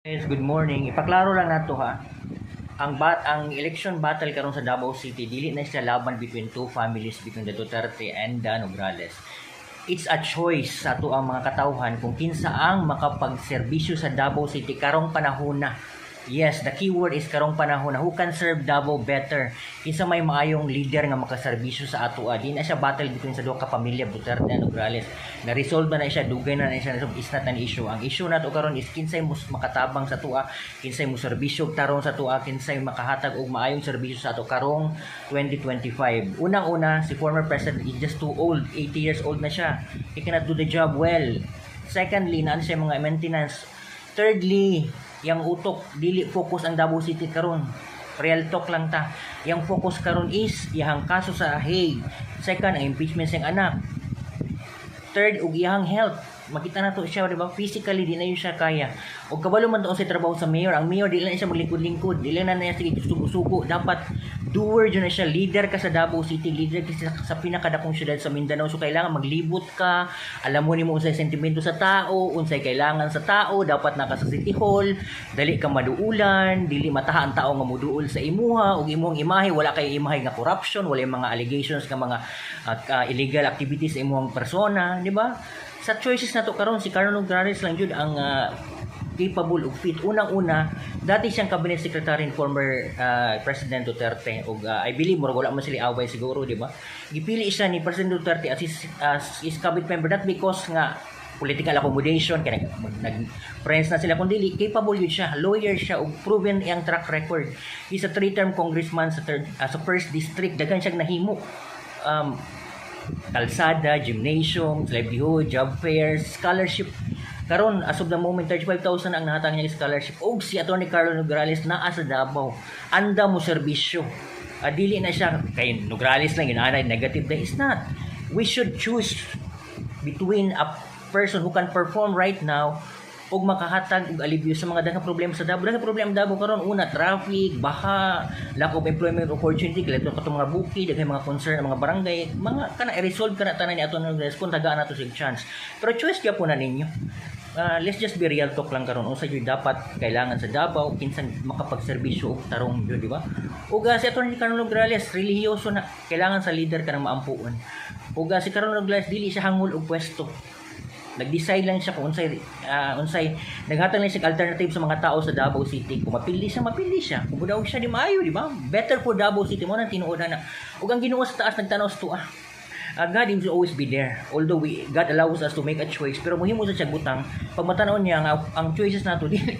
Guys, good morning. Ipaklaro lang nato ha. Ang election battle karon sa Davao City dili na siya laban between two families between the Duterte and the Nograles. It's a choice sa ato ang mga katawhan kung kinsa ang makapagserbisyo sa Davao City karong panahon na. Yes, the keyword is karong panahon na who can serve Davao better. Kinsa may maayong leader nga makaserbisyo sa ato. Di na siya battle between sa duha ka pamilya Duterte and Nograles. Na-resolve na siya, dugay na siya. Is not an issue. Ang issue nato karon is kinsay mo makatabang sa tuwa, kinsay mo serbisyo tarong sa tuwa, kinsay makahatag og maayong serbisyo sa ato karong 2025. Unang-una, si former president is just too old. 80 years old na siya. He cannot do the job well. Secondly, naan siya mga maintenance. Thirdly, yang utok dili focus ang Davao City karon. Real talk lang ta. Yang focus karon is iyang kaso sa Hague. Second, ang impeachment sa anak. Third, ug iyang health. Makita na to siya, di ba? Physically di na yun siya kaya. O kabalo man to sa trabaho sa mayor. Ang mayor di lang siya maglingkod-lingkod. Di lang na niya sige sugo-sugo. Dapat doer dyan na siya. Leader ka sa Davao City. Leader ka sa pinakadakong syudad sa Mindanao. So kailangan maglibot ka. Alam mo ni mo unsay sentimento sa tao. Unsay kailangan sa tao. Dapat naka sa City Hall. Dali ka maduulan. Dili mataha ang tao nga moduol sa imuha. O imong imahe. Wala kay imahe nga corruption. Wala yung mga allegations nga mga illegal activities sa imong persona. Di ba? Sa choices na to karon si Carlo Nograles lang jud ang capable of fit. Unang-una, dati siyang cabinet secretary in former President Duterte ug I believe murag wala man sila away siguro, di ba? Gipili siya ni President Duterte as his cabinet member not because nga political accommodation kaya nag-friends na sila kundi capable yun siya, lawyer siya ug proven iyang track record. He's a 3-term congressman sa first district, daghan siyang nahimo. Kalsada, gymnasium, livelihood, job fairs, scholarship. Karon as of the moment 35,000 ang nahatang niya scholarship. Og si Atty. Carlo Nograles naa sa Davao. Anda mo serbisyo. Dili na siya kay Nograles lang inaanay negative na is not. We should choose between a person who can perform right now og makahatag og alibyo sa mga daghang problema sa Davao. Daghang problema Davao karon una traffic, baha, lack of employment opportunity, kailangan katong mga bukid, daghang mga concern mga barangay, mga kana i-resolve kana tanan ni ato ng kung tagaan nato sig chance. Pero choice gyapon na ninyo. Let's just be real talk lang karon unsa jud dapat kailangan sa Davao kinsan makapagserbisyo og tarong jud, di ba? Ug si Atty. Carlo Nograles relihiyoso na kailangan sa leader ka nang maampuon. Ug si Carlo Nograles dili siya hangol og pwesto. Nag-decide lang siya kung unsay naghatag lang siya alternative sa mga tao sa Davao City. Kung mapili siya. Kung mudaog siya di maayo, di ba? Better for Davao City mo nang tinuod na. Ug ang Ginoo sa taas nagtanaw sa tuwa. God will always be there. Although God allows us to make a choice, pero muhimo sa siya gutang pag matanaw niya ang choices nato dili